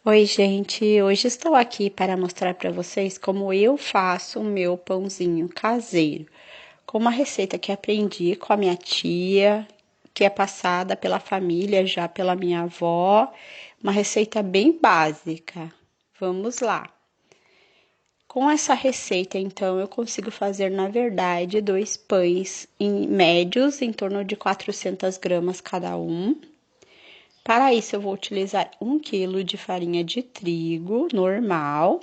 Oi, gente! Hoje estou aqui para mostrar para vocês como eu faço o meu pãozinho caseiro, com uma receita que aprendi com a minha tia, que é passada pela família, já pela minha avó, uma receita bem básica. Vamos lá! Com essa receita, então, eu consigo fazer, na verdade, 2 pães médios, em torno de 400 gramas cada um. Para isso, eu vou utilizar 1 quilo de farinha de trigo normal,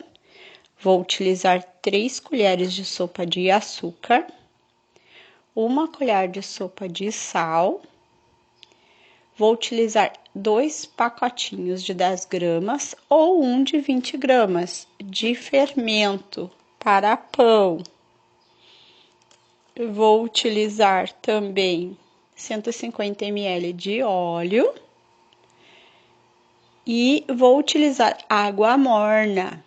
vou utilizar 3 colheres de sopa de açúcar, 1 colher de sopa de sal, vou utilizar 2 pacotinhos de 10 gramas ou um de 20 gramas de fermento para pão. Vou utilizar também 150 ml de óleo. E vou utilizar água morna.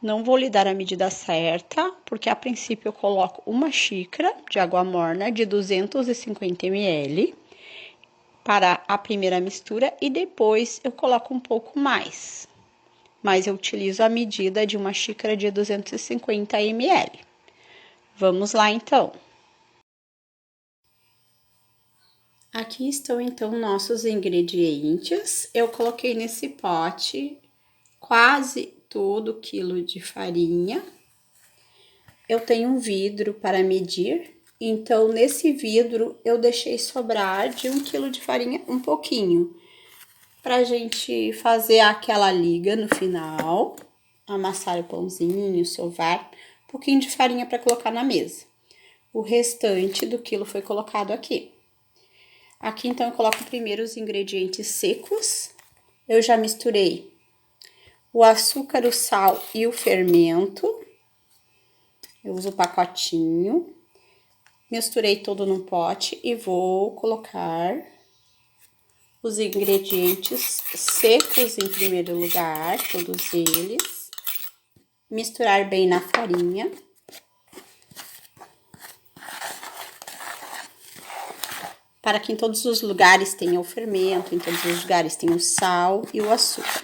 Não vou lhe dar a medida certa, porque a princípio eu coloco 1 xícara de água morna de 250 ml para a primeira mistura e depois eu coloco um pouco mais. Mas eu utilizo a medida de 1 xícara de 250 ml. Vamos lá então. Aqui estão então nossos ingredientes. Eu coloquei nesse pote quase todo quilo de farinha. Eu tenho um vidro para medir, então nesse vidro eu deixei sobrar de 1 quilo de farinha um pouquinho, pra gente fazer aquela liga no final, amassar o pãozinho, sovar, um pouquinho de farinha para colocar na mesa. O restante do quilo foi colocado aqui. Aqui então eu coloco primeiro os ingredientes secos. Eu já misturei o açúcar, o sal e o fermento. Eu uso o pacotinho. Misturei tudo num pote e vou colocar os ingredientes secos em primeiro lugar, todos eles. Misturar bem na farinha. Para que em todos os lugares tenha o fermento, em todos os lugares tenha o sal e o açúcar.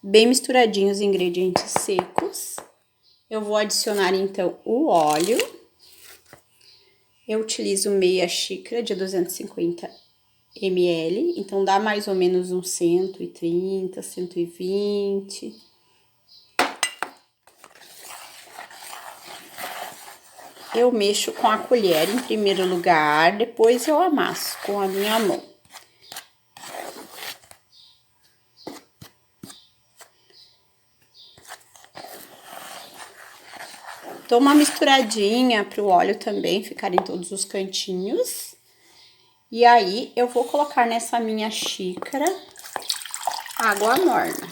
Bem misturadinhos os ingredientes secos. Eu vou adicionar então o óleo. Eu utilizo meia xícara de 250 ml, então dá mais ou menos uns 130, 120. Eu mexo com a colher em primeiro lugar, depois eu amasso com a minha mão. Dou uma misturadinha para o óleo também ficar em todos os cantinhos. E aí, eu vou colocar nessa minha xícara água morna.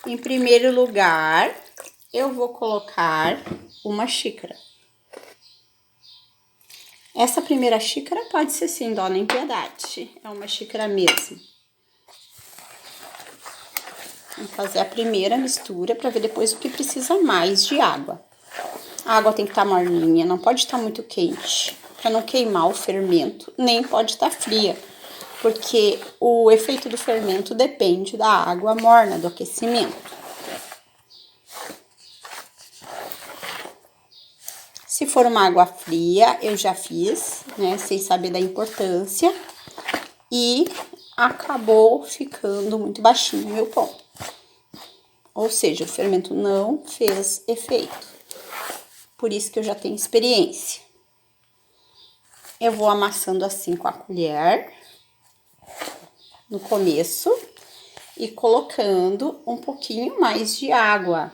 Em primeiro lugar, eu vou colocar 1 xícara. Essa primeira xícara pode ser sem dó nem piedade, é 1 xícara mesmo. Vamos fazer a primeira mistura para ver depois o que precisa mais de água. A água tem que estar morninha, não pode estar muito quente, para não queimar o fermento, nem pode estar fria, porque o efeito do fermento depende da água morna, do aquecimento. Se for uma água fria, eu já fiz, né, sem saber da importância, e acabou ficando muito baixinho o meu pão. Ou seja, o fermento não fez efeito. Por isso que eu já tenho experiência. Eu vou amassando assim com a colher, no começo, e colocando um pouquinho mais de água.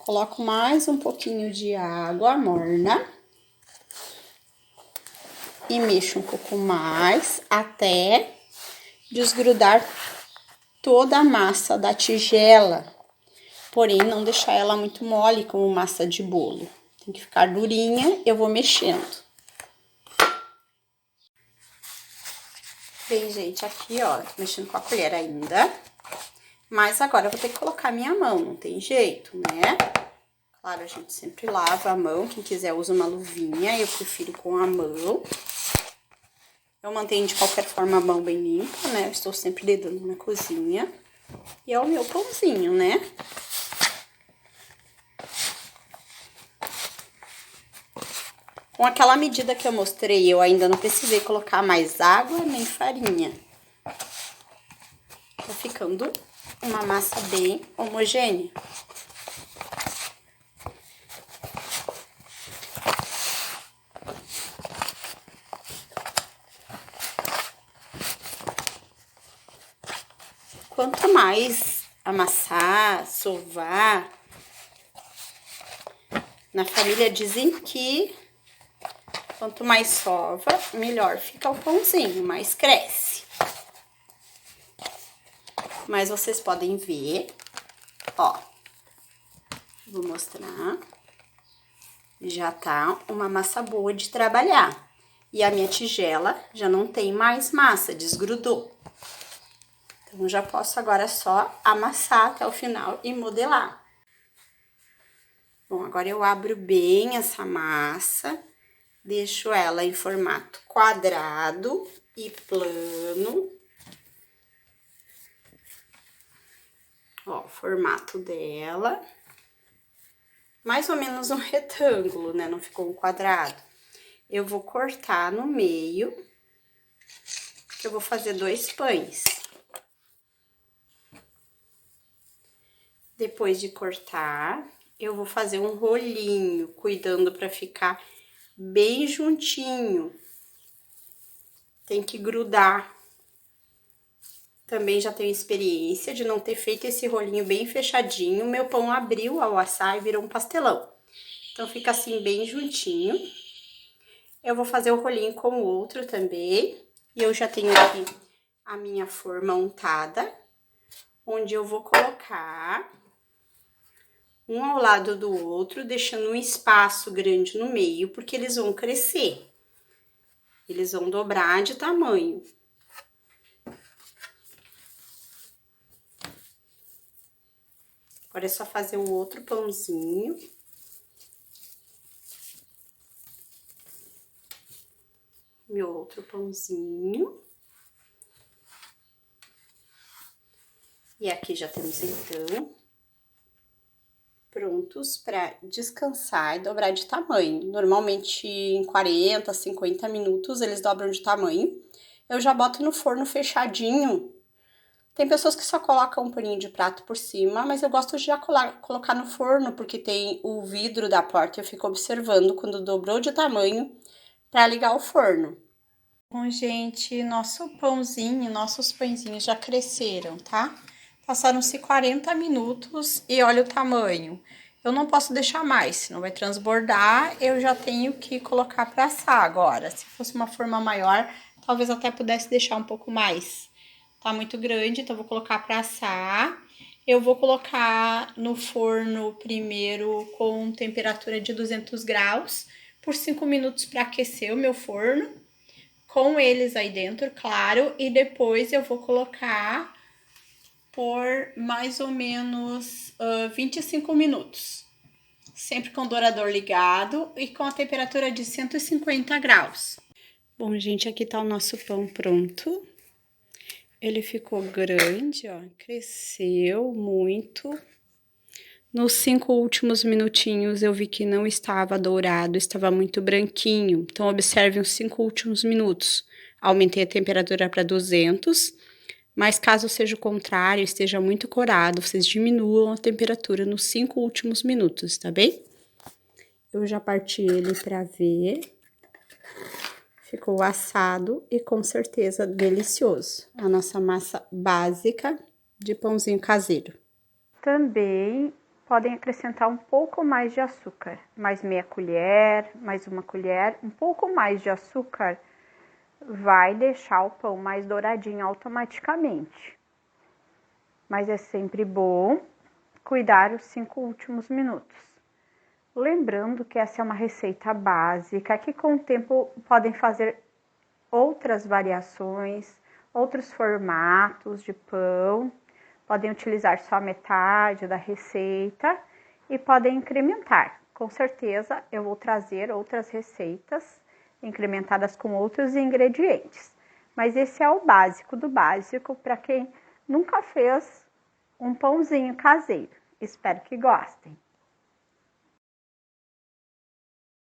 Coloco mais um pouquinho de água morna. E mexo um pouco mais até desgrudar toda a massa da tigela. Porém, não deixar ela muito mole como massa de bolo. Tem que ficar durinha, eu vou mexendo. Bem, gente, aqui, ó, tô mexendo com a colher ainda. Mas agora eu vou ter que colocar minha mão, não tem jeito, né? Claro, a gente sempre lava a mão, quem quiser usa uma luvinha, eu prefiro com a mão. Eu mantenho de qualquer forma a mão bem limpa, né? Eu estou sempre lidando na cozinha. E é o meu pãozinho, né? Com aquela medida que eu mostrei, eu ainda não precisei colocar mais água nem farinha. Tá ficando uma massa bem homogênea. Quanto mais amassar, sovar, na família dizem que quanto mais sova, melhor fica o pãozinho, mais cresce. Mas vocês podem ver, ó, vou mostrar, já tá uma massa boa de trabalhar. E a minha tigela já não tem mais massa, desgrudou. Então, já posso agora só amassar até o final e modelar. Bom, agora eu abro bem essa massa, deixo ela em formato quadrado e plano. Ó, o formato dela. Mais ou menos um retângulo, né? Não ficou um quadrado. Eu vou cortar no meio, que eu vou fazer 2 pães. Depois de cortar, eu vou fazer um rolinho, cuidando para ficar bem juntinho. Tem que grudar. Também já tenho experiência de não ter feito esse rolinho bem fechadinho. Meu pão abriu ao assar e virou um pastelão. Então, fica assim bem juntinho. Eu vou fazer o rolinho com o outro também. E eu já tenho aqui a minha forma untada, onde eu vou colocar um ao lado do outro, deixando um espaço grande no meio, porque eles vão crescer. Eles vão dobrar de tamanho. Agora é só fazer o outro pãozinho. Meu outro pãozinho. E aqui já temos, então, prontos para descansar e dobrar de tamanho. Normalmente, em 40, 50 minutos, eles dobram de tamanho. Eu já boto no forno fechadinho. Tem pessoas que só colocam um paninho de prato por cima, mas eu gosto de já colocar no forno, porque tem o vidro da porta. Eu fico observando quando dobrou de tamanho para ligar o forno. Bom, gente, nosso pãozinho, nossos pãezinhos já cresceram, tá? Passaram-se 40 minutos e olha o tamanho. Eu não posso deixar mais, senão vai transbordar, eu já tenho que colocar para assar agora. Se fosse uma forma maior, talvez até pudesse deixar um pouco mais. Tá muito grande, então vou colocar para assar. Eu vou colocar no forno primeiro com temperatura de 200 graus por 5 minutos para aquecer o meu forno. Com eles aí dentro, claro, e depois eu vou colocar por mais ou menos 25 minutos. Sempre com o dourador ligado e com a temperatura de 150 graus. Bom, gente, aqui tá o nosso pão pronto. Ele ficou grande, ó, cresceu muito. Nos 5 últimos minutinhos eu vi que não estava dourado, estava muito branquinho. Então, observe os 5 últimos minutos. Aumentei a temperatura para 200, mas caso seja o contrário, esteja muito corado, vocês diminuam a temperatura nos 5 últimos minutos, tá bem? Eu já parti ele para ver. Ficou assado e com certeza delicioso. A nossa massa básica de pãozinho caseiro. Também podem acrescentar um pouco mais de açúcar, mais meia colher, mais uma colher, um pouco mais de açúcar vai deixar o pão mais douradinho automaticamente. Mas é sempre bom cuidar os 5 últimos minutos. Lembrando que essa é uma receita básica, que com o tempo podem fazer outras variações, outros formatos de pão. Podem utilizar só a metade da receita e podem incrementar. Com certeza, eu vou trazer outras receitas incrementadas com outros ingredientes. Mas esse é o básico do básico para quem nunca fez um pãozinho caseiro. Espero que gostem.